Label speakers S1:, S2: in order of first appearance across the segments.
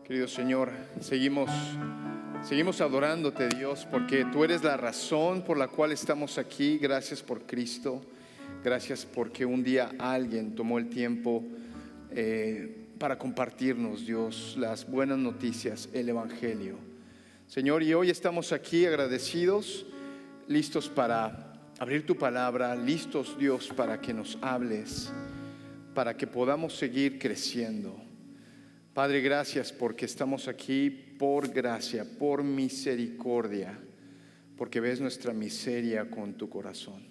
S1: Querido Señor, seguimos adorándote, Dios, porque tú eres la razón por la cual estamos aquí. Gracias por Cristo. Gracias porque un día alguien tomó el tiempo para compartirnos, Dios, las buenas noticias, el Evangelio. Señor, y hoy estamos aquí agradecidos, listos para abrir tu palabra, listos, Dios, para que nos hables, para que podamos seguir creciendo. Padre, gracias porque estamos aquí por gracia, por misericordia, porque ves nuestra miseria con tu corazón.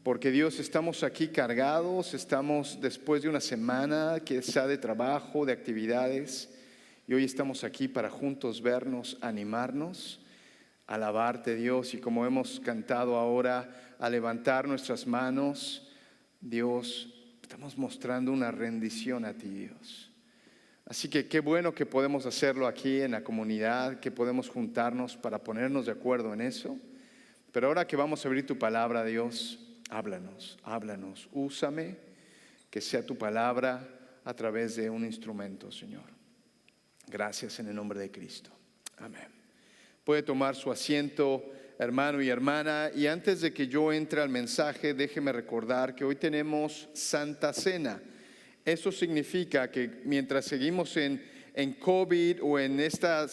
S1: Porque Dios, estamos aquí cargados, estamos después de una semana quizá de trabajo, de actividades, y hoy estamos aquí para juntos vernos, animarnos, alabarte, Dios, y como hemos cantado ahora, a levantar nuestras manos. Dios, estamos mostrando una rendición a ti, Dios. Así que qué bueno que podemos hacerlo aquí en la comunidad, que podemos juntarnos para ponernos de acuerdo en eso. Pero ahora que vamos a abrir tu palabra, Dios, háblanos, úsame, que sea tu palabra a través de un instrumento, Señor. Gracias en el nombre de Cristo. Amén. Puede tomar su asiento, hermano y hermana, y antes de que yo entre al mensaje, déjeme recordar que hoy tenemos Santa Cena. Eso significa que mientras seguimos en COVID o en esta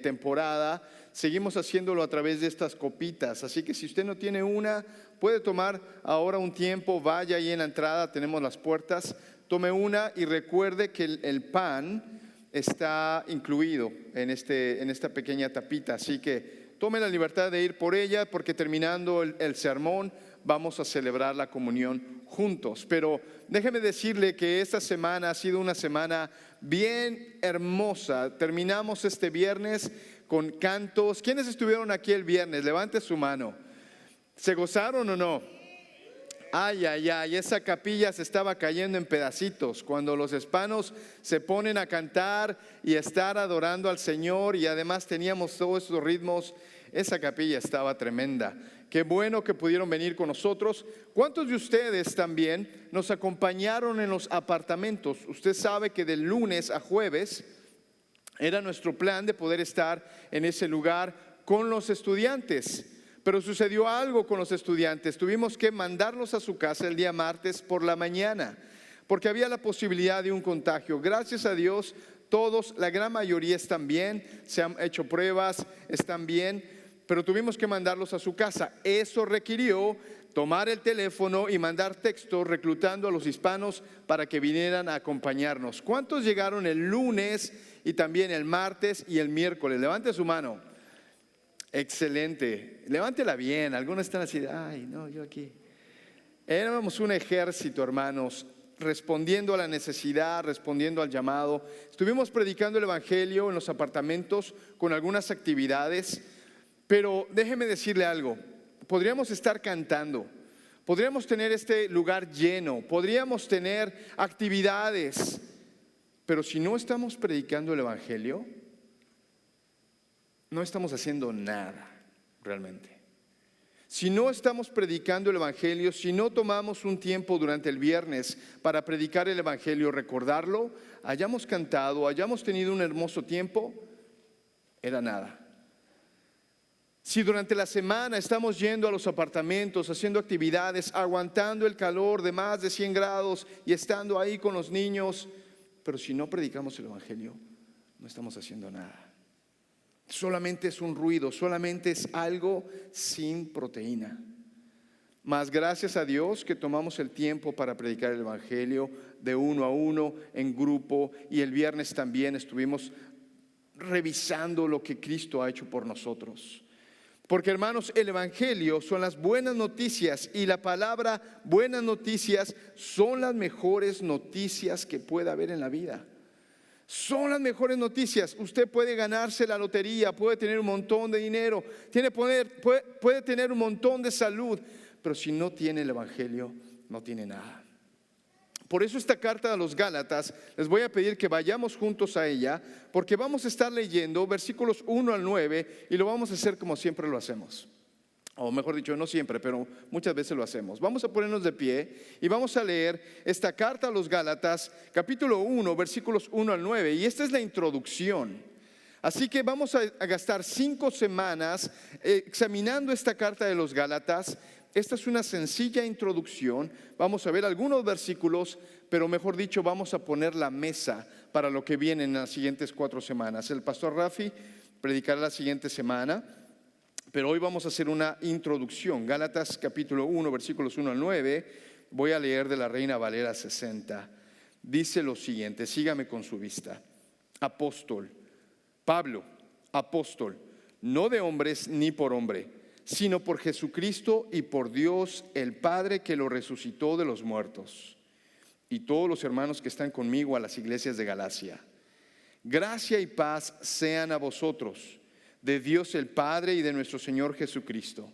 S1: temporada, seguimos haciéndolo a través de estas copitas. Así que si usted no tiene una, puede tomar ahora un tiempo, vaya ahí en la entrada, tenemos las puertas, tome una y recuerde que el pan está incluido en esta pequeña tapita. Así que tome la libertad de ir por ella, porque terminando el sermón vamos a celebrar la comunión juntos. Pero déjeme decirle que esta semana ha sido una semana bien hermosa. Terminamos este viernes con cantos. ¿Quiénes estuvieron aquí el viernes? Levante su mano. ¿Se gozaron o no? Ay, esa capilla se estaba cayendo en pedacitos cuando los hispanos se ponen a cantar y estar adorando al Señor, y además teníamos todos esos ritmos. Esa capilla estaba tremenda. Qué bueno que pudieron venir con nosotros. ¿Cuántos de ustedes también nos acompañaron en los apartamentos? Usted sabe que de lunes a jueves era nuestro plan de poder estar en ese lugar con los estudiantes. Pero sucedió algo con los estudiantes. Tuvimos que mandarlos a su casa el día martes por la mañana, porque había la posibilidad de un contagio. Gracias a Dios, todos, la gran mayoría están bien, se han hecho pruebas, están bien, pero tuvimos que mandarlos a su casa. Eso requirió tomar el teléfono y mandar textos reclutando a los hispanos para que vinieran a acompañarnos. ¿Cuántos llegaron el lunes y también el martes y el miércoles? Levante su mano. Excelente, levántela bien. Algunos están así, ay no, yo aquí. Éramos un ejército, hermanos, respondiendo a la necesidad, respondiendo al llamado. Estuvimos predicando el Evangelio en los apartamentos con algunas actividades. Pero déjeme decirle algo, podríamos estar cantando, podríamos tener este lugar lleno, podríamos tener actividades, pero si no estamos predicando el Evangelio, no estamos haciendo nada realmente. Si no estamos predicando el Evangelio, si no tomamos un tiempo durante el viernes para predicar el Evangelio, recordarlo, hayamos cantado, hayamos tenido un hermoso tiempo, era nada. Si durante la semana estamos yendo a los apartamentos, haciendo actividades, aguantando el calor de más de 100 grados y estando ahí con los niños, pero si no predicamos el Evangelio, no estamos haciendo nada. Solamente es un ruido, solamente es algo sin proteína. Mas gracias a Dios que tomamos el tiempo para predicar el Evangelio de uno a uno, en grupo, y el viernes también estuvimos revisando lo que Cristo ha hecho por nosotros. Porque, hermanos, el Evangelio son las buenas noticias, y la palabra buenas noticias son las mejores noticias que pueda haber en la vida. Son las mejores noticias. Usted puede ganarse la lotería, puede tener un montón de dinero, puede tener un montón de salud, pero si no tiene el Evangelio, no tiene nada. Por eso esta carta a los Gálatas, les voy a pedir que vayamos juntos a ella, porque vamos a estar leyendo versículos 1 al 9 y lo vamos a hacer como siempre lo hacemos. o mejor dicho, no siempre, pero muchas veces lo hacemos. Vamos a ponernos de pie y vamos a leer esta carta a los Gálatas, capítulo 1, versículos 1 al 9. Y esta es la introducción. Así que vamos a gastar 5 semanas examinando esta carta de los Gálatas. Esta es una sencilla introducción. Vamos a ver algunos versículos, pero mejor dicho, vamos a poner la mesa para lo que viene en las siguientes 4 semanas. El pastor Rafi predicará la siguiente semana, pero hoy vamos a hacer una introducción. Gálatas capítulo 1, versículos 1 al 9. Voy a leer de la Reina Valera 60. Dice lo siguiente, sígame con su vista. Apóstol, Pablo, apóstol, no de hombres ni por hombre, sino por Jesucristo y por Dios el Padre que lo resucitó de los muertos, y todos los hermanos que están conmigo a las iglesias de Galacia. Gracia y paz sean a vosotros, de Dios el Padre y de nuestro Señor Jesucristo,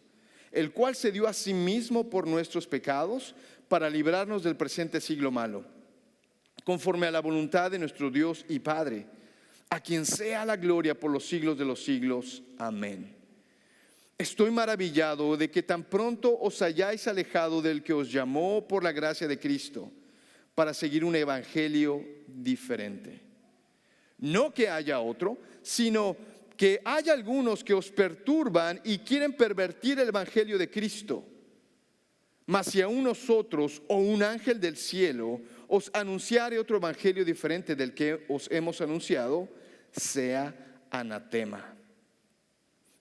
S1: el cual se dio a sí mismo por nuestros pecados para librarnos del presente siglo malo, conforme a la voluntad de nuestro Dios y Padre, a quien sea la gloria por los siglos de los siglos. Amén. Estoy maravillado de que tan pronto os hayáis alejado del que os llamó por la gracia de Cristo para seguir un evangelio diferente. No que haya otro, sino que hay algunos que os perturban y quieren pervertir el evangelio de Cristo. Mas si aún nosotros o un ángel del cielo os anunciare otro evangelio diferente del que os hemos anunciado, sea anatema.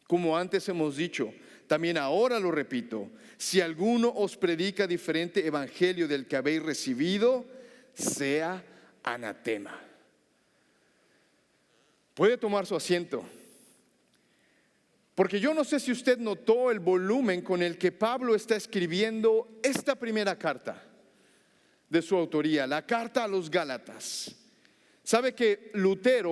S1: Como antes hemos dicho, también ahora lo repito, si alguno os predica diferente evangelio del que habéis recibido, sea anatema. Puede tomar su asiento. Porque yo no sé si usted notó el volumen con el que Pablo está escribiendo esta primera carta de su autoría, la carta a los Gálatas. Sabe que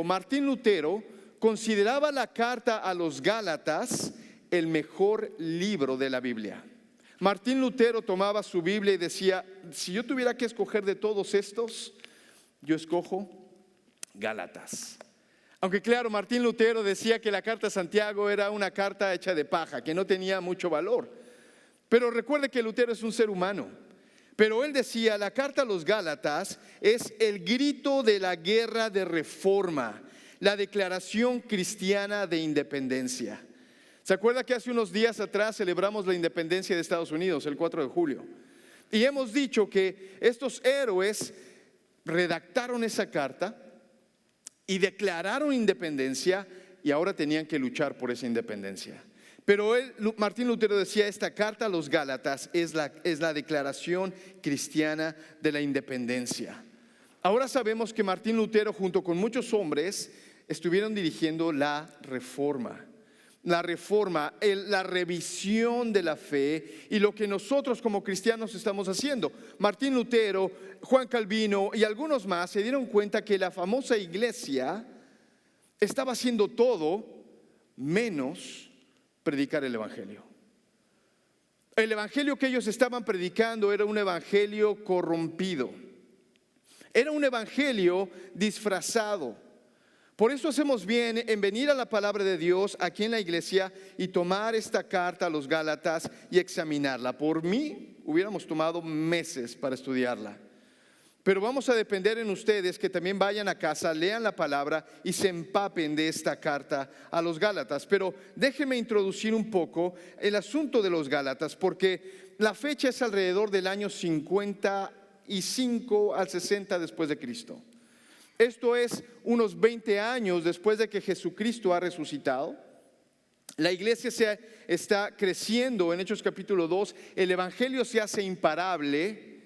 S1: Martín Lutero, consideraba la carta a los Gálatas el mejor libro de la Biblia. Martín Lutero tomaba su Biblia y decía, si yo tuviera que escoger de todos estos, yo escojo Gálatas. Aunque claro, Martín Lutero decía que la carta a Santiago era una carta hecha de paja, que no tenía mucho valor. Pero recuerde que Lutero es un ser humano. Pero él decía, la carta a los Gálatas es el grito de la guerra de reforma, la declaración cristiana de independencia. ¿Se acuerda que hace unos días atrás celebramos la independencia de Estados Unidos, el 4 de julio? Y hemos dicho que estos héroes redactaron esa carta y declararon independencia, y ahora tenían que luchar por esa independencia. Pero Martín Lutero decía, esta carta a los Gálatas es la declaración cristiana de la independencia. Ahora sabemos que Martín Lutero, junto con muchos hombres, estuvieron dirigiendo la reforma. La revisión de la fe y lo que nosotros como cristianos estamos haciendo. Martín Lutero, Juan Calvino y algunos más se dieron cuenta que la famosa iglesia estaba haciendo todo menos predicar el evangelio. El evangelio que ellos estaban predicando era un evangelio corrompido. Era un evangelio disfrazado. Por eso hacemos bien en venir a la palabra de Dios aquí en la iglesia y tomar esta carta a los Gálatas y examinarla. Por mí hubiéramos tomado meses para estudiarla. Pero vamos a depender en ustedes que también vayan a casa, lean la palabra y se empapen de esta carta a los Gálatas. Pero déjenme introducir un poco el asunto de los Gálatas, porque la fecha es alrededor del año 55 al 60 después de Cristo. Esto es unos 20 años después de que Jesucristo ha resucitado. La iglesia está creciendo en Hechos capítulo 2. El evangelio se hace imparable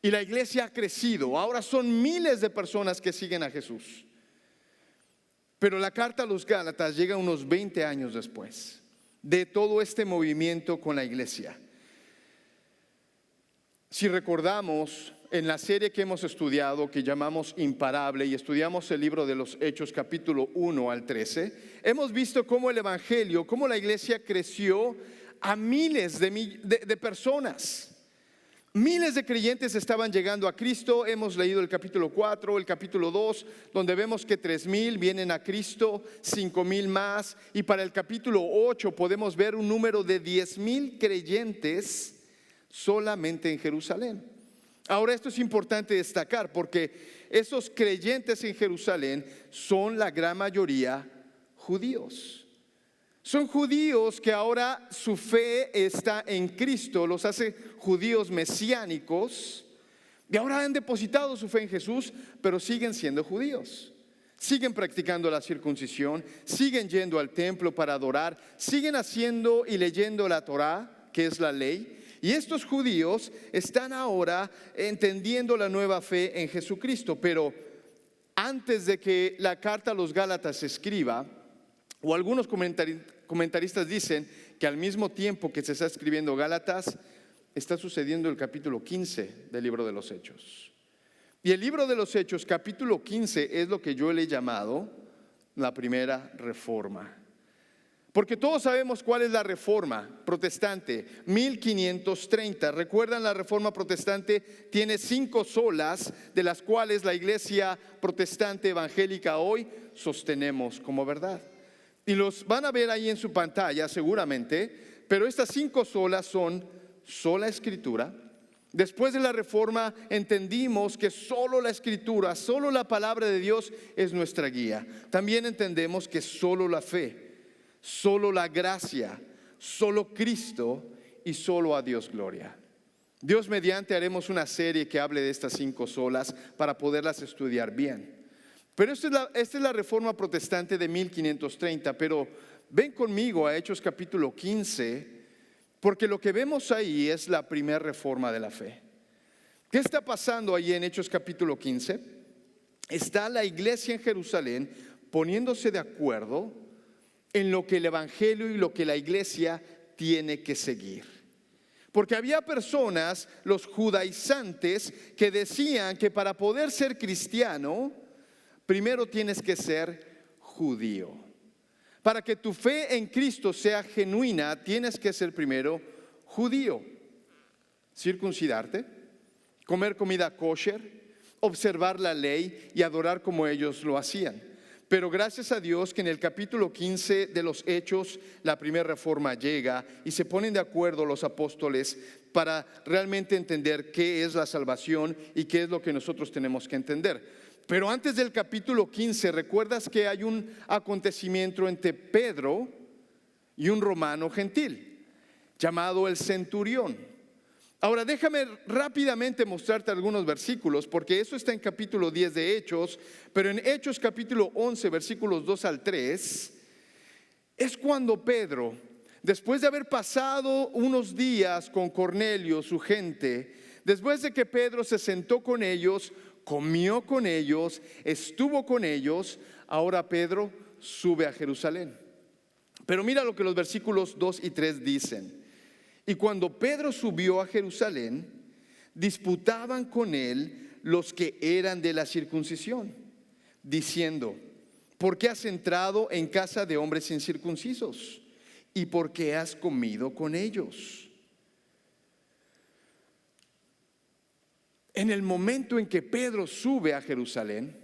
S1: y la iglesia ha crecido. Ahora son miles de personas que siguen a Jesús. Pero la carta a los Gálatas llega unos 20 años después de todo este movimiento con la iglesia. Si recordamos, en la serie que hemos estudiado, que llamamos Imparable, y estudiamos el libro de los Hechos capítulo 1 al 13, hemos visto cómo el evangelio, cómo la iglesia creció a miles de personas. Miles de creyentes estaban llegando a Cristo. Hemos leído el capítulo 4, el capítulo 2, donde vemos que 3,000 vienen a Cristo, 5,000 más. Y para el capítulo 8 podemos ver un número de 10,000 creyentes solamente en Jerusalén. Ahora, esto es importante destacar porque esos creyentes en Jerusalén son la gran mayoría judíos. Son judíos que ahora su fe está en Cristo, los hace judíos mesiánicos, y ahora han depositado su fe en Jesús, pero siguen siendo judíos. Siguen practicando la circuncisión, siguen yendo al templo para adorar, siguen haciendo y leyendo la Torá, que es la ley. Y estos judíos están ahora entendiendo la nueva fe en Jesucristo. Pero antes de que la carta a los Gálatas se escriba, o algunos comentaristas dicen que al mismo tiempo que se está escribiendo Gálatas, está sucediendo el capítulo 15 del libro de los Hechos. Y el libro de los Hechos, capítulo 15, es lo que yo le he llamado la primera reforma. Porque todos sabemos cuál es la reforma protestante, 1530. ¿Recuerdan? La reforma protestante tiene 5 solas, de las cuales la iglesia protestante evangélica hoy sostenemos como verdad. Y los van a ver ahí en su pantalla seguramente, pero estas 5 solas son sola escritura. Después de la reforma entendimos que solo la escritura, solo la palabra de Dios es nuestra guía. También entendemos que solo la fe, solo la gracia, solo Cristo y solo a Dios gloria. Dios mediante haremos una serie que hable de estas 5 solas para poderlas estudiar bien. Pero esta es la reforma protestante de 1530. Pero ven conmigo a Hechos capítulo 15, porque lo que vemos ahí es la primera reforma de la fe. ¿Qué está pasando ahí en Hechos capítulo 15? Está la iglesia en Jerusalén poniéndose de acuerdo en lo que el evangelio y lo que la iglesia tiene que seguir. Porque había personas, los judaizantes, que decían que para poder ser cristiano, primero tienes que ser judío. Para que tu fe en Cristo sea genuina, tienes que ser primero judío. Circuncidarte, comer comida kosher, observar la ley y adorar como ellos lo hacían. Pero gracias a Dios que en el capítulo 15 de los Hechos la primera reforma llega y se ponen de acuerdo los apóstoles para realmente entender qué es la salvación y qué es lo que nosotros tenemos que entender. Pero antes del capítulo 15, ¿recuerdas que hay un acontecimiento entre Pedro y un romano gentil llamado el centurión? Ahora déjame rápidamente mostrarte algunos versículos, porque eso está en capítulo 10 de Hechos. Pero en Hechos capítulo 11, versículos 2 al 3, es cuando Pedro, después de haber pasado unos días con Cornelio, su gente, después de que Pedro se sentó con ellos, comió con ellos, estuvo con ellos, ahora Pedro sube a Jerusalén. Pero mira lo que los versículos 2 y 3 dicen. Y cuando Pedro subió a Jerusalén, disputaban con él los que eran de la circuncisión, diciendo: ¿por qué has entrado en casa de hombres incircuncisos? ¿Y por qué has comido con ellos? En el momento en que Pedro sube a Jerusalén,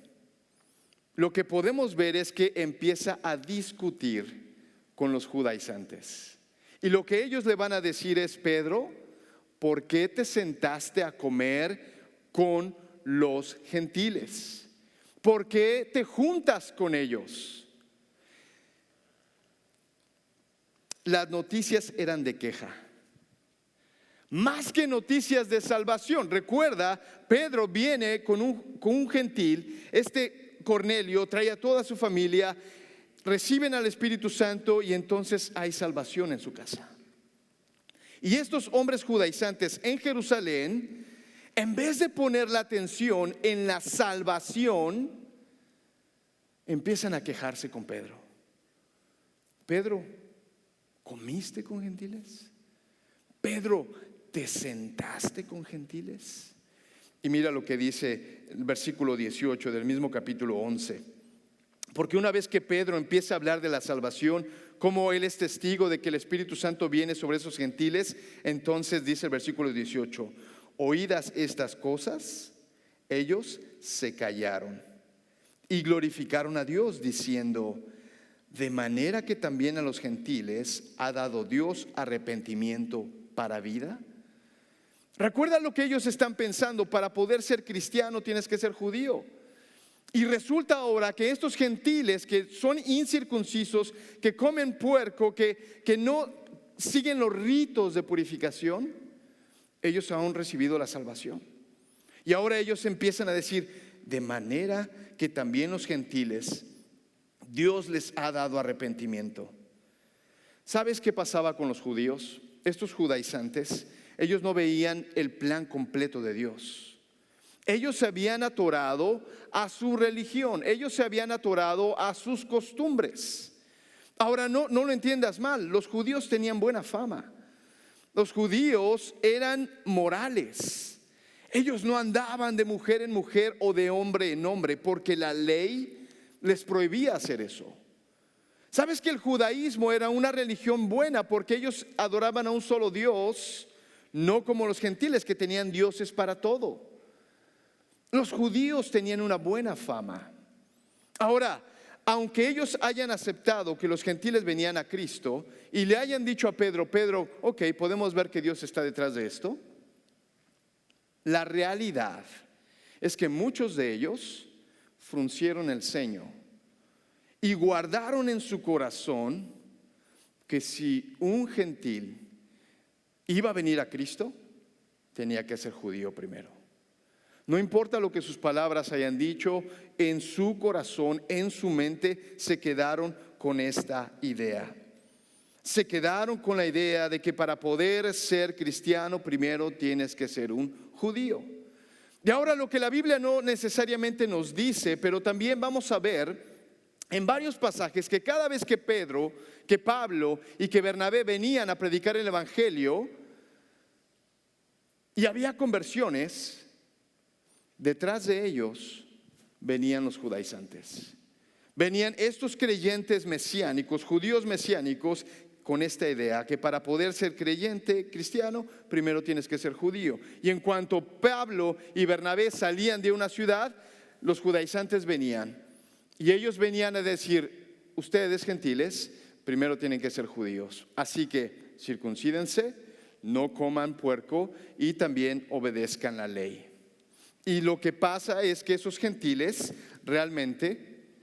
S1: lo que podemos ver es que empieza a discutir con los judaizantes. Y lo que ellos le van a decir es: Pedro, ¿por qué te sentaste a comer con los gentiles? ¿Por qué te juntas con ellos? Las noticias eran de queja, más que noticias de salvación. Recuerda, Pedro viene con un gentil. Cornelio trae a toda su familia, reciben al Espíritu Santo y entonces hay salvación en su casa. Y estos hombres judaizantes en Jerusalén, en vez de poner la atención en la salvación, empiezan a quejarse con Pedro. Pedro, ¿comiste con gentiles? Pedro, ¿te sentaste con gentiles? Y mira lo que dice el versículo 18 del mismo capítulo 11. Porque una vez que Pedro empieza a hablar de la salvación, como él es testigo de que el Espíritu Santo viene sobre esos gentiles, entonces dice el versículo 18: Oídas estas cosas, ellos se callaron y glorificaron a Dios, diciendo: de manera que también a los gentiles ha dado Dios arrepentimiento para vida. Recuerda lo que ellos están pensando: para poder ser cristiano tienes que ser judío. Y resulta ahora que estos gentiles que son incircuncisos, que comen puerco, que no siguen los ritos de purificación, ellos han recibido la salvación. Y ahora ellos empiezan a decir: de manera que también los gentiles Dios les ha dado arrepentimiento. ¿Sabes qué pasaba con los judíos? Estos judaizantes, ellos no veían el plan completo de Dios. Ellos se habían atorado a su religión, ellos se habían atorado a sus costumbres. Ahora no lo entiendas mal, los judíos tenían buena fama. Los judíos eran morales. Ellos no andaban de mujer en mujer o de hombre en hombre, porque la ley les prohibía hacer eso. ¿Sabes que el judaísmo era una religión buena porque ellos adoraban a un solo Dios, no como los gentiles que tenían dioses para todo? Los judíos tenían una buena fama. Ahora, aunque ellos hayan aceptado que los gentiles venían a Cristo y le hayan dicho a Pedro: Pedro, ok, podemos ver que Dios está detrás de esto, la realidad es que muchos de ellos fruncieron el ceño y guardaron en su corazón que si un gentil iba a venir a Cristo, tenía que ser judío primero. No importa lo que sus palabras hayan dicho, en su corazón, en su mente, se quedaron con esta idea. Se quedaron con la idea de que para poder ser cristiano, primero tienes que ser un judío. Y ahora lo que la Biblia no necesariamente nos dice, pero también vamos a ver en varios pasajes que cada vez que Pedro, que Pablo y que Bernabé venían a predicar el evangelio y había conversiones, detrás de ellos venían los judaizantes. Venían estos creyentes mesiánicos, judíos mesiánicos, con esta idea que para poder ser creyente cristiano, primero tienes que ser judío. Y en cuanto Pablo y Bernabé salían de una ciudad, los judaizantes venían. Y ellos venían a decir: ustedes gentiles, primero tienen que ser judíos. Así que circuncídense, no coman puerco y también obedezcan la ley. Y lo que pasa es que esos gentiles realmente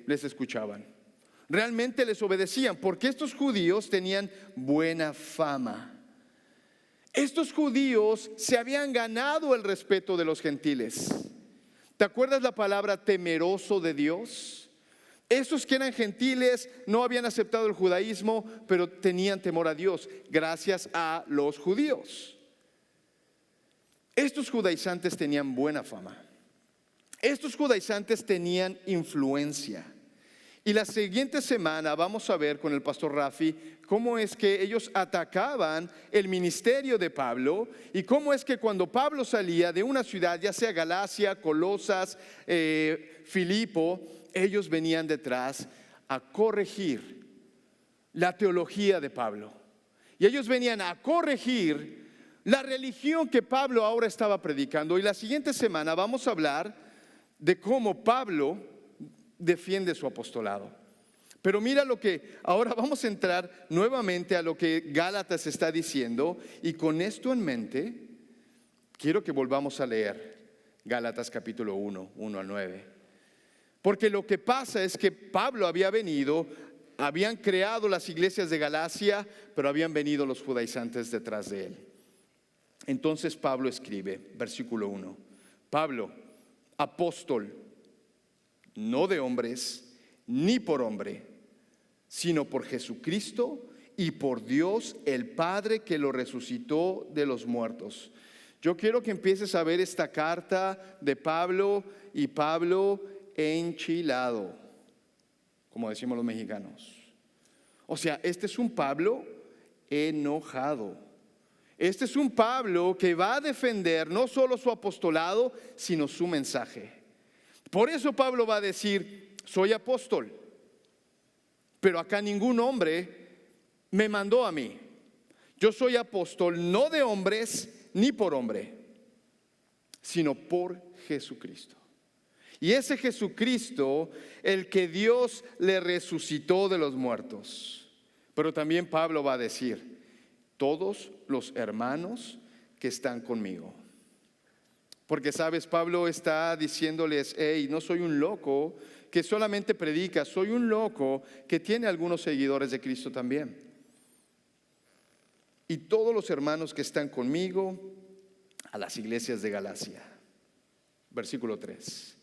S1: les escuchaban. Realmente les obedecían, porque estos judíos tenían buena fama. Estos judíos se habían ganado el respeto de los gentiles. ¿Te acuerdas la palabra temeroso de Dios? Esos que eran gentiles no habían aceptado el judaísmo, pero tenían temor a Dios gracias a los judíos. Estos judaizantes tenían buena fama. Estos judaizantes tenían influencia. Y la siguiente semana vamos a ver con el pastor Rafi cómo es que ellos atacaban el ministerio de Pablo y cómo es que cuando Pablo salía de una ciudad, ya sea Galacia, Colosas, Filipo, ellos venían detrás a corregir la teología de Pablo. Y ellos venían a corregir la religión que Pablo ahora estaba predicando. Y la siguiente semana vamos a hablar de cómo Pablo defiende su apostolado. Pero mira lo que ahora vamos a entrar nuevamente a lo que Gálatas está diciendo, y con esto en mente quiero que volvamos a leer Gálatas capítulo 1, 1 al 9. Porque lo que pasa es que Pablo había venido, habían creado las iglesias de Galacia, pero habían venido los judaizantes detrás de él. Entonces Pablo escribe, versículo 1: Pablo, apóstol, no de hombres, ni por hombre, sino por Jesucristo y por Dios el Padre que lo resucitó de los muertos. Yo quiero que empieces a ver esta carta de Pablo, y Pablo enchilado, como decimos los mexicanos. O sea, este es un Pablo enojado. Este es un Pablo que va a defender no solo su apostolado, sino su mensaje. Por eso Pablo va a decir: soy apóstol, pero acá ningún hombre me mandó a mí. Yo soy apóstol no de hombres ni por hombre, sino por Jesucristo. Y ese Jesucristo, el que Dios le resucitó de los muertos. Pero también Pablo va a decir, todos los hermanos que están conmigo. Porque sabes, Pablo está diciéndoles, hey, no soy un loco que solamente predica, soy un loco que tiene algunos seguidores de Cristo también. Y todos los hermanos que están conmigo a las iglesias de Galacia. Versículo 3.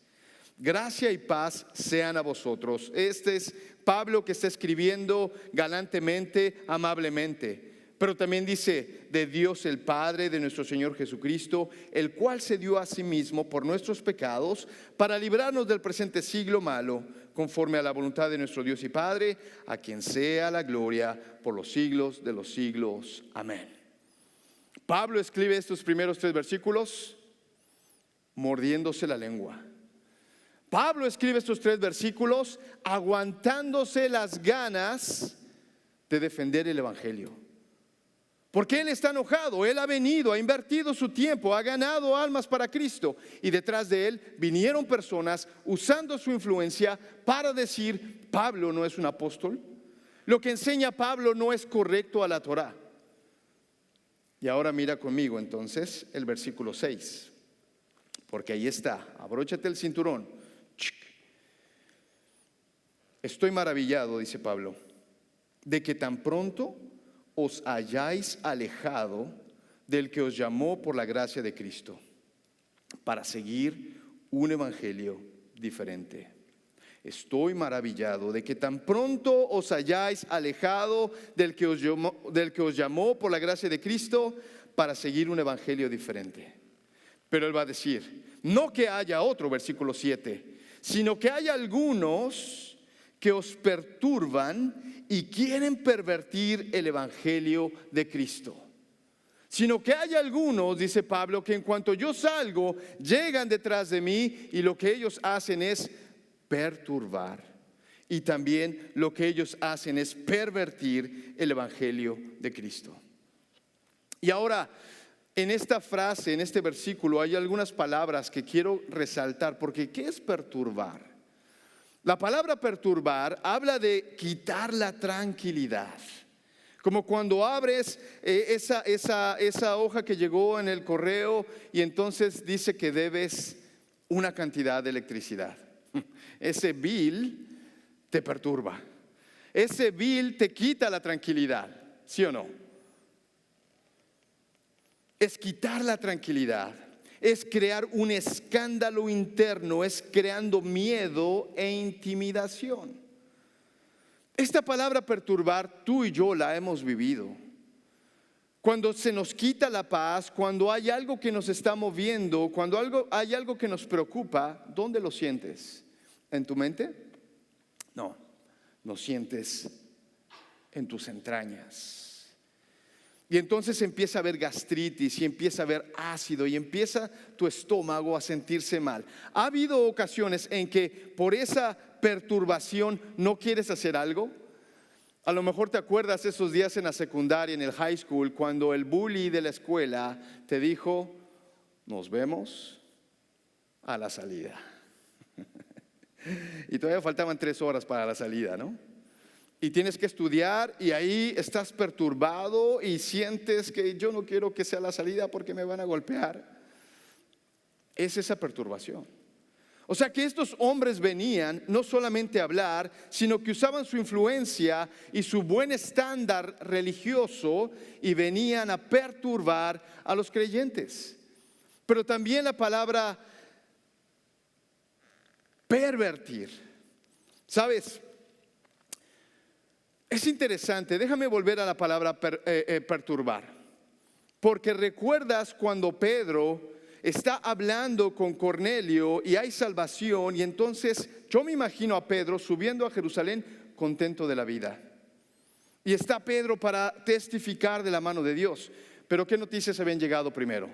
S1: Gracia y paz sean a vosotros. Este es Pablo que está escribiendo galantemente, amablemente. Pero también dice, de Dios el Padre, de nuestro Señor Jesucristo, el cual se dio a sí mismo por nuestros pecados, para librarnos del presente siglo malo, conforme a la voluntad de nuestro Dios y Padre, a quien sea la gloria por los siglos de los siglos. Amén. Pablo escribe estos primeros 3 versículos mordiéndose la lengua. Pablo escribe estos 3 versículos aguantándose las ganas de defender el evangelio. Porque él está enojado, él ha venido, ha invertido su tiempo, ha ganado almas para Cristo. Y detrás de él vinieron personas usando su influencia para decir, Pablo no es un apóstol. Lo que enseña Pablo no es correcto a la Torá. Y ahora mira conmigo entonces el versículo 6. Porque ahí está, abróchate el cinturón. Estoy maravillado, dice Pablo, de que tan pronto os hayáis alejado del que os llamó por la gracia de Cristo, para seguir un evangelio diferente. Estoy maravillado de que tan pronto os hayáis alejado del que os llamó por la gracia de Cristo, para seguir un evangelio diferente. Pero él va a decir, no que haya otro, versículo 7, sino que hay algunos que os perturban y quieren pervertir el evangelio de Cristo. Sino que hay algunos, dice Pablo, que en cuanto yo salgo, llegan detrás de mí y lo que ellos hacen es perturbar. Y también lo que ellos hacen es pervertir el evangelio de Cristo. Y ahora, en esta frase, en este versículo, hay algunas palabras que quiero resaltar, porque ¿qué es perturbar? La palabra perturbar habla de quitar la tranquilidad. Como cuando abres esa hoja que llegó en el correo y entonces dice que debes una cantidad de electricidad. Ese bill te perturba. Ese bill te quita la tranquilidad, ¿sí o no? Es quitar la tranquilidad. Es crear un escándalo interno, es creando miedo e intimidación. Esta palabra perturbar, tú y yo la hemos vivido. Cuando se nos quita la paz, cuando hay algo que nos está moviendo, cuando hay algo que nos preocupa, ¿dónde lo sientes? ¿En tu mente? No, lo sientes en tus entrañas. Y entonces empieza a haber gastritis y empieza a haber ácido y empieza tu estómago a sentirse mal. Ha habido ocasiones en que por esa perturbación no quieres hacer algo. A lo mejor te acuerdas esos días en la secundaria, en el high school, cuando el bully de la escuela te dijo, nos vemos a la salida. Y todavía faltaban 3 horas para la salida, ¿no? Y tienes que estudiar y ahí estás perturbado y sientes que yo no quiero que sea la salida porque me van a golpear. Es esa perturbación. O sea que estos hombres venían no solamente a hablar, sino que usaban su influencia y su buen estándar religioso y venían a perturbar a los creyentes. Pero también la palabra pervertir. ¿Sabes? Es interesante, déjame volver a la palabra perturbar, porque recuerdas cuando Pedro está hablando con Cornelio y hay salvación, y entonces yo me imagino a Pedro subiendo a Jerusalén contento de la vida. Y está Pedro para testificar de la mano de Dios. Pero ¿qué noticias habían llegado primero?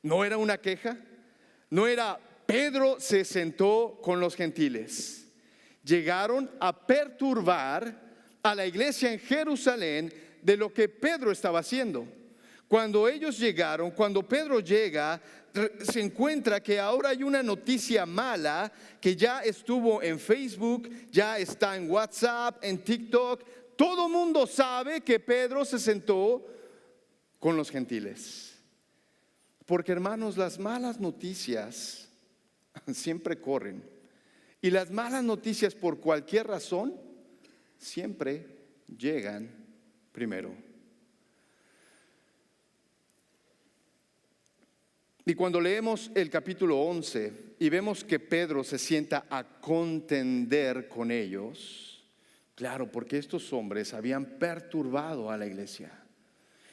S1: ¿No era una queja? No era Pedro se sentó con los gentiles. Llegaron a perturbar a la iglesia en Jerusalén de lo que Pedro estaba haciendo. Cuando ellos llegaron, cuando Pedro llega, se encuentra que ahora hay una noticia mala que ya estuvo en Facebook, ya está en WhatsApp, en TikTok. Todo mundo sabe que Pedro se sentó con los gentiles. Porque, hermanos, las malas noticias siempre corren. Y las malas noticias, por cualquier razón, siempre llegan primero. Y cuando leemos el capítulo 11 y vemos que Pedro se sienta a contender con ellos, claro, porque estos hombres habían perturbado a la iglesia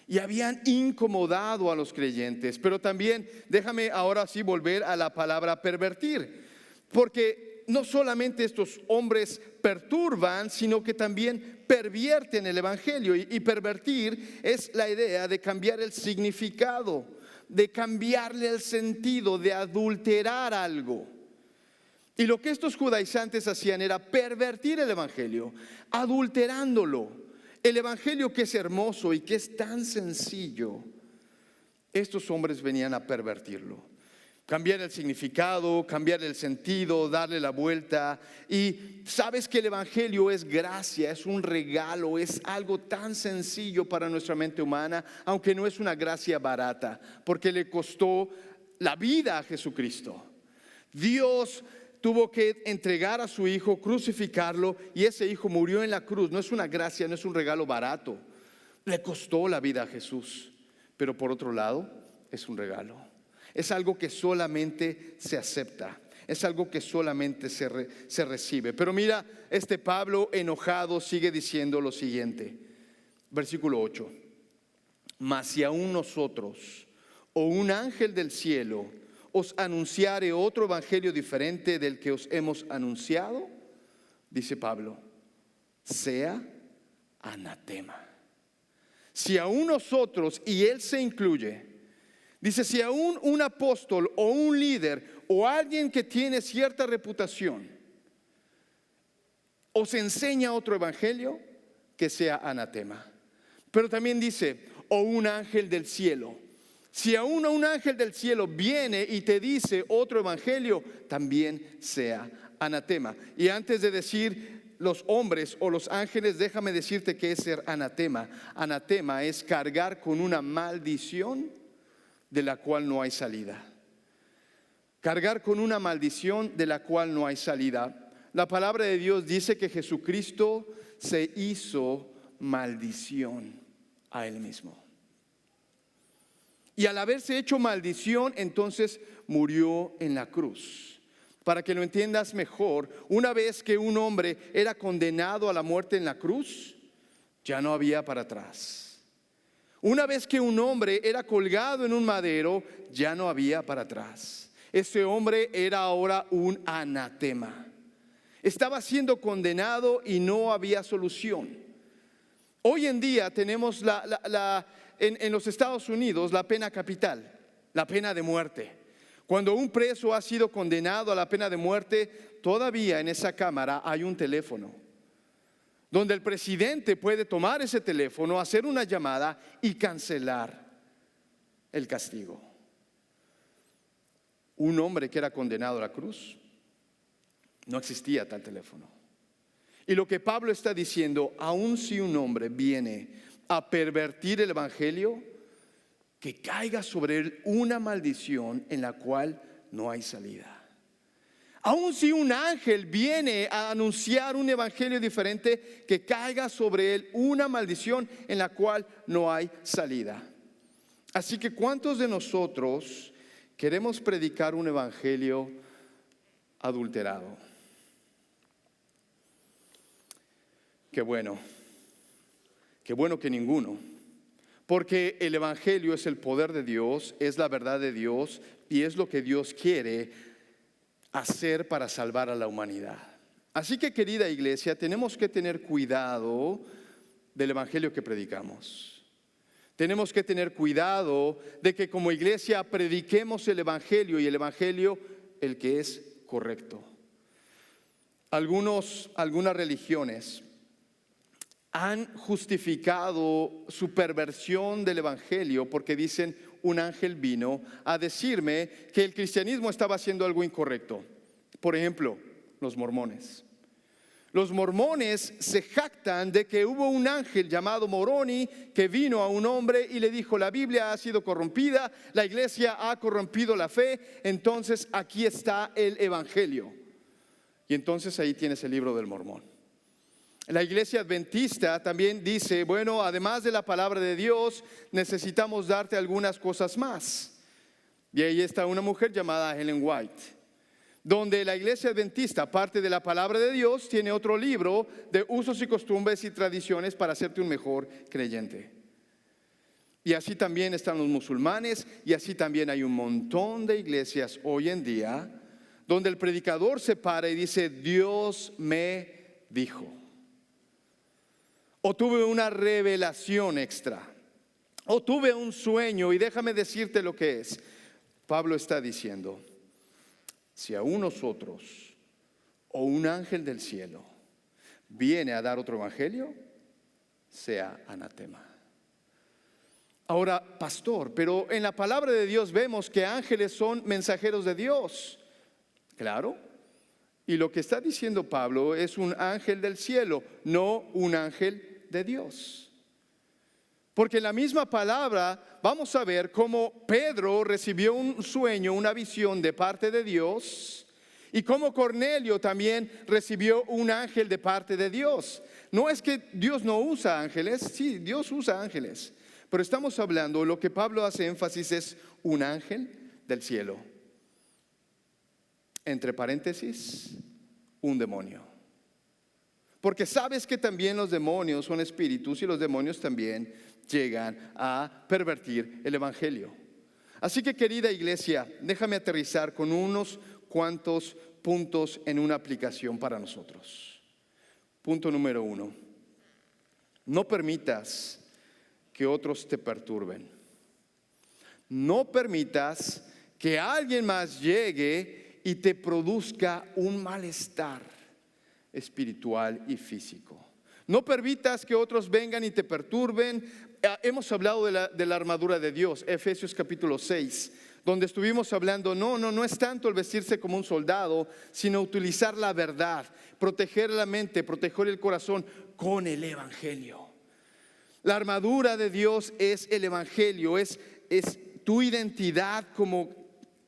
S1: y habían incomodado a los creyentes. Pero también, déjame ahora sí volver a la palabra pervertir, porque no solamente estos hombres perturban, sino que también pervierten el evangelio. Y pervertir es la idea de cambiar el significado, de cambiarle el sentido, de adulterar algo. Y lo que estos judaizantes hacían era pervertir el evangelio, adulterándolo. El evangelio, que es hermoso y que es tan sencillo, estos hombres venían a pervertirlo. Cambiar el significado, cambiar el sentido, darle la vuelta. Y sabes que el evangelio es gracia, es un regalo, es algo tan sencillo para nuestra mente humana, aunque no es una gracia barata, porque le costó la vida a Jesucristo. Dios tuvo que entregar a su hijo, crucificarlo, y ese hijo murió en la cruz. No es una gracia, no es un regalo barato. Le costó la vida a Jesús, pero por otro lado es un regalo. Es algo que solamente se acepta, es algo que solamente se recibe. Pero mira, este Pablo enojado sigue diciendo lo siguiente, versículo 8: mas si aún nosotros o un ángel del cielo os anunciare otro evangelio diferente del que os hemos anunciado, dice Pablo, sea anatema. Si aún nosotros, y él se incluye, dice, si aún un apóstol o un líder o alguien que tiene cierta reputación os enseña otro evangelio, que sea anatema. Pero también dice, o un ángel del cielo. Si aún un ángel del cielo viene y te dice otro evangelio, también sea anatema. Y antes de decir los hombres o los ángeles, déjame decirte que es ser anatema. Anatema es cargar con una maldición de la cual no hay salida. Cargar con una maldición de la cual no hay salida. La palabra de Dios dice que Jesucristo se hizo maldición a él mismo. Y al haberse hecho maldición, entonces murió en la cruz. Para que lo entiendas mejor, una vez que un hombre era condenado a la muerte en la cruz, ya no había para atrás. Una vez que un hombre era colgado en un madero, ya no había para atrás. Ese hombre era ahora un anatema. Estaba siendo condenado y no había solución. Hoy en día tenemos en los Estados Unidos la pena capital, la pena de muerte. Cuando un preso ha sido condenado a la pena de muerte, todavía en esa cámara hay un teléfono donde el presidente puede tomar ese teléfono, hacer una llamada y cancelar el castigo. Un hombre que era condenado a la cruz, no existía tal teléfono. Y lo que Pablo está diciendo, aun si un hombre viene a pervertir el evangelio, que caiga sobre él una maldición en la cual no hay salida. Aun si un ángel viene a anunciar un evangelio diferente, que caiga sobre él una maldición en la cual no hay salida. Así que ¿cuántos de nosotros queremos predicar un evangelio adulterado? Qué bueno que ninguno. Porque el evangelio es el poder de Dios, es la verdad de Dios y es lo que Dios quiere hacer para salvar a la humanidad. Así que, querida iglesia, tenemos que tener cuidado del evangelio que predicamos. Tenemos que tener cuidado de que como iglesia prediquemos el evangelio, y el evangelio el que es correcto. Algunas religiones han justificado su perversión del evangelio porque dicen: un ángel vino a decirme que el cristianismo estaba haciendo algo incorrecto. Por ejemplo, los mormones. Los mormones se jactan de que hubo un ángel llamado Moroni que vino a un hombre y le dijo: la Biblia ha sido corrompida, la iglesia ha corrompido la fe, entonces aquí está el evangelio. Y entonces ahí tienes el libro del Mormón. La iglesia adventista también dice: bueno, además de la palabra de Dios, necesitamos darte algunas cosas más. Y ahí está una mujer llamada Ellen White, donde la iglesia adventista, aparte de la palabra de Dios, tiene otro libro de usos y costumbres y tradiciones para hacerte un mejor creyente. Y así también están los musulmanes, y así también hay un montón de iglesias hoy en día donde el predicador se para y dice: Dios me dijo, o tuve una revelación extra, o tuve un sueño y déjame decirte lo que es. Pablo está diciendo: si aún nosotros o un ángel del cielo viene a dar otro evangelio, sea anatema. Ahora, pastor, pero en la palabra de Dios vemos que ángeles son mensajeros de Dios. Claro, y lo que está diciendo Pablo es un ángel del cielo, no un ángel de Dios. Porque en la misma palabra vamos a ver cómo Pedro recibió un sueño, una visión de parte de Dios, y cómo Cornelio también recibió un ángel de parte de Dios. No es que Dios no usa ángeles, sí, Dios usa ángeles, pero estamos hablando, lo que Pablo hace énfasis es un ángel del cielo. Entre paréntesis, un demonio. Porque sabes que también los demonios son espíritus y los demonios también llegan a pervertir el evangelio. Así que, querida iglesia, déjame aterrizar con unos cuantos puntos en una aplicación para nosotros. Punto número 1: no permitas que otros te perturben. No permitas que alguien más llegue y te produzca un malestar espiritual y físico. No permitas que otros vengan y te perturben. Hemos hablado de la armadura de Dios, Efesios capítulo 6, donde estuvimos hablando, no es tanto el vestirse como un soldado, sino utilizar la verdad, proteger la mente, proteger el corazón con el evangelio. La armadura de Dios es el evangelio, es tu identidad como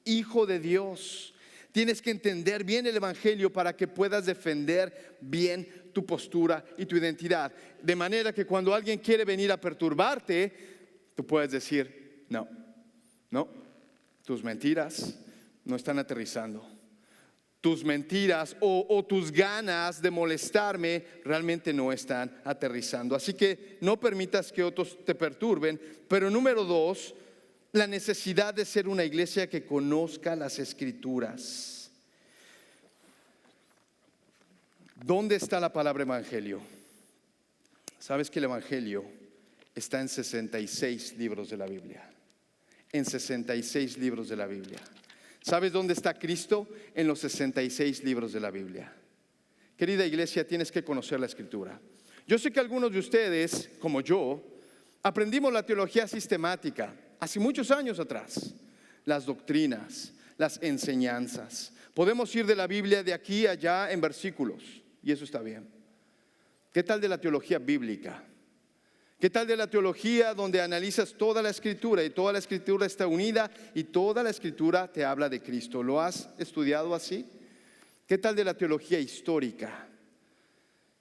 S1: hijo de Dios. Tienes que entender bien el evangelio para que puedas defender bien tu postura y tu identidad. De manera que cuando alguien quiere venir a perturbarte, tú puedes decir: no, tus mentiras no están aterrizando. Tus mentiras o tus ganas de molestarme realmente no están aterrizando. Así que no permitas que otros te perturben. Pero número 2, la necesidad de ser una iglesia que conozca las escrituras. ¿Dónde está la palabra evangelio? Sabes que el evangelio está en 66 libros de la Biblia. En 66 libros de la Biblia. ¿Sabes dónde está Cristo? En los 66 libros de la Biblia. Querida iglesia, tienes que conocer la escritura. Yo sé que algunos de ustedes, como yo, aprendimos la teología sistemática hace muchos años atrás. Las doctrinas, las enseñanzas. Podemos ir de la Biblia de aquí a allá en versículos, y eso está bien. ¿Qué tal de la teología bíblica? ¿Qué tal de la teología donde analizas toda la escritura y toda la escritura está unida y toda la escritura te habla de Cristo? ¿Lo has estudiado así? ¿Qué tal de la teología histórica?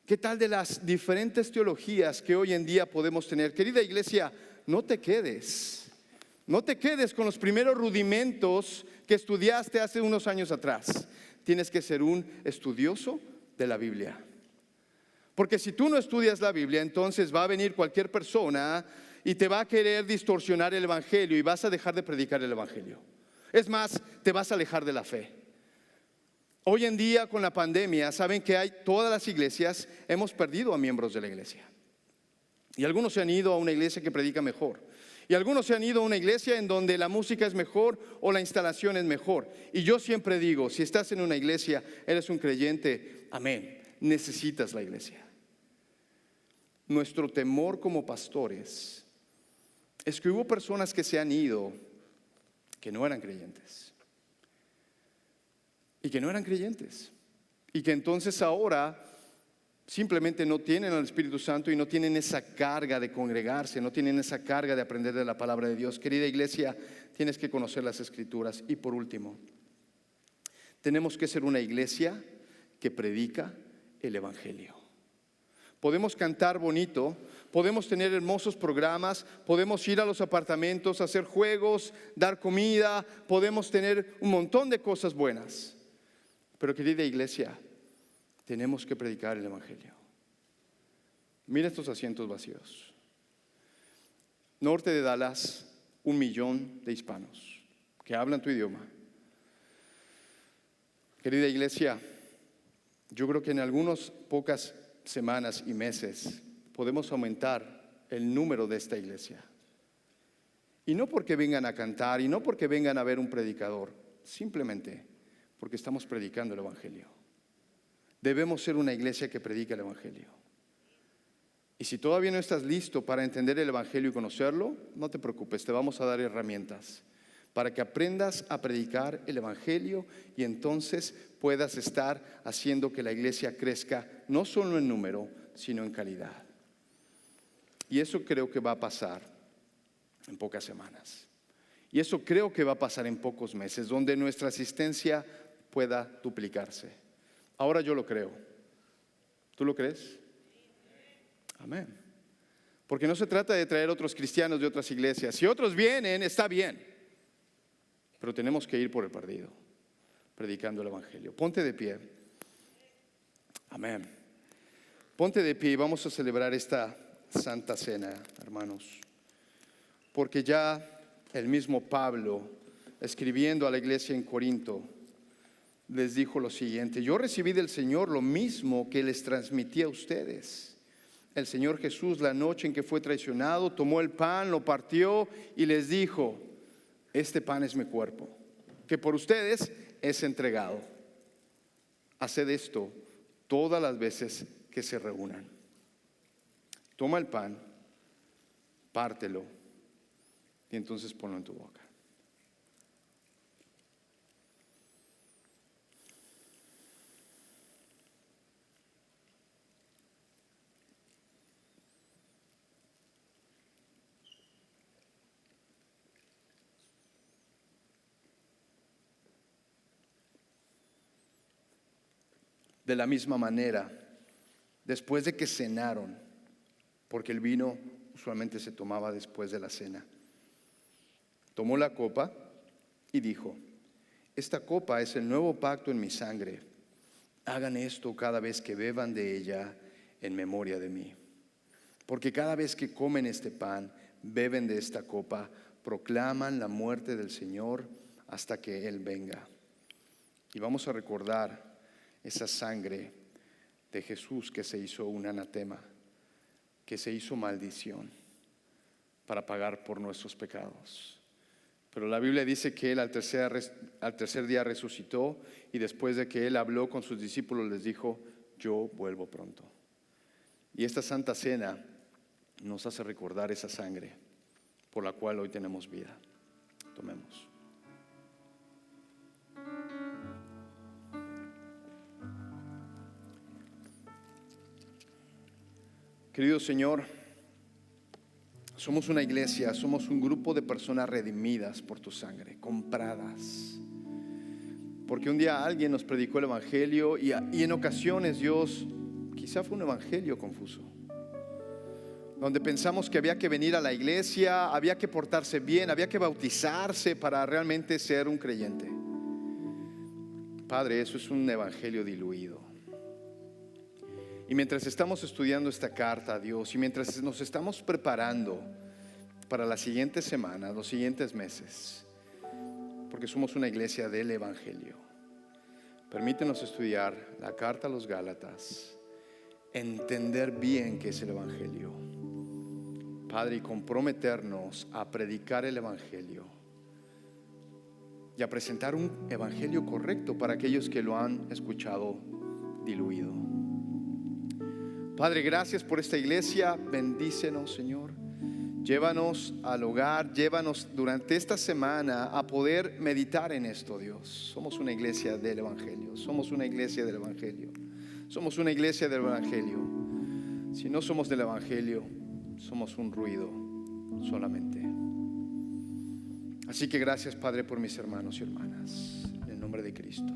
S1: ¿Qué tal de las diferentes teologías que hoy en día podemos tener? Querida iglesia, no te quedes con los primeros rudimentos que estudiaste hace unos años atrás. Tienes que ser un estudioso de la Biblia. Porque si tú no estudias la Biblia, entonces va a venir cualquier persona y te va a querer distorsionar el evangelio y vas a dejar de predicar el evangelio. Es más, te vas a alejar de la fe. Hoy en día con la pandemia, saben que todas las iglesias hemos perdido a miembros de la iglesia. Y algunos se han ido a una iglesia que predica mejor. Y algunos se han ido a una iglesia en donde la música es mejor o la instalación es mejor. Y yo siempre digo, si estás en una iglesia, eres un creyente, amén, necesitas la iglesia. nuestro temor como pastores es que hubo personas que se han ido que no eran creyentes. Y que no eran creyentes. Y que entonces ahora simplemente no tienen al Espíritu Santo y no tienen esa carga de congregarse, no tienen esa carga de aprender de la palabra de Dios. Querida iglesia, tienes que conocer las Escrituras. Y por último, tenemos que ser una iglesia que predica el Evangelio. Podemos cantar bonito, podemos tener hermosos programas, podemos ir a los apartamentos, hacer juegos, dar comida, podemos tener un montón de cosas buenas. Pero querida iglesia, tenemos que predicar el Evangelio. Mira estos asientos vacíos. Norte de Dallas, 1 millón de hispanos que hablan tu idioma. Querida iglesia, yo creo que en algunas pocas semanas y meses podemos aumentar el número de esta iglesia. Y no porque vengan a cantar y no porque vengan a ver un predicador, simplemente porque estamos predicando el Evangelio. Debemos ser una iglesia que predica el Evangelio. Y si todavía no estás listo para entender el Evangelio y conocerlo, no te preocupes, te vamos a dar herramientas para que aprendas a predicar el Evangelio y entonces puedas estar haciendo que la iglesia crezca no solo en número, sino en calidad. Y eso creo que va a pasar en pocas semanas. Y eso creo que va a pasar en pocos meses, donde nuestra asistencia pueda duplicarse. Ahora yo lo creo. ¿Tú lo crees? Amén. Porque no se trata de traer otros cristianos de otras iglesias. Si otros vienen, está bien. Pero tenemos que ir por el perdido, predicando el Evangelio. Ponte de pie. Amén. Ponte de pie y vamos a celebrar esta Santa Cena, hermanos. Porque ya el mismo Pablo, escribiendo a la iglesia en Corinto, les dijo lo siguiente: yo recibí del Señor lo mismo que les transmití a ustedes. El Señor Jesús, la noche en que fue traicionado, tomó el pan, lo partió y les dijo: este pan es mi cuerpo, que por ustedes es entregado. Haced esto todas las veces que se reúnan. Toma el pan, pártelo y entonces ponlo en tu boca. De la misma manera, después de que cenaron, porque el vino usualmente se tomaba después de la cena, tomó la copa y dijo: esta copa es el nuevo pacto en mi sangre. Hagan esto cada vez que beban de ella en memoria de mí. Porque cada vez que comen este pan, beben de esta copa, proclaman la muerte del Señor hasta que Él venga. Y vamos a recordar esa sangre de Jesús que se hizo un anatema, que se hizo maldición para pagar por nuestros pecados. Pero la Biblia dice que Él al tercer día resucitó, y después de que Él habló con sus discípulos les dijo: yo vuelvo pronto. Y esta Santa Cena nos hace recordar esa sangre por la cual hoy tenemos vida. Tomemos. Querido Señor, somos una iglesia, somos un grupo de personas redimidas por tu sangre, compradas. Porque un día alguien nos predicó el Evangelio y en ocasiones, Dios, quizá fue un evangelio confuso, donde pensamos que había que venir a la iglesia, había que portarse bien, había que bautizarse para realmente ser un creyente. Padre, eso es un evangelio diluido. Y mientras estamos estudiando esta carta a Dios y mientras nos estamos preparando para la siguiente semana, los siguientes meses, porque somos una iglesia del Evangelio, permítenos estudiar la carta a los Gálatas, entender bien qué es el Evangelio, Padre, y comprometernos a predicar el Evangelio y a presentar un Evangelio correcto para aquellos que lo han escuchado diluido. Padre, gracias por esta iglesia. Bendícenos, Señor. Llévanos al hogar, llévanos durante esta semana a poder meditar en esto, Dios. Somos una iglesia del Evangelio, somos una iglesia del Evangelio, somos una iglesia del Evangelio. Si no somos del Evangelio, somos un ruido solamente. Así que gracias, Padre, por mis hermanos y hermanas, en el nombre de Cristo.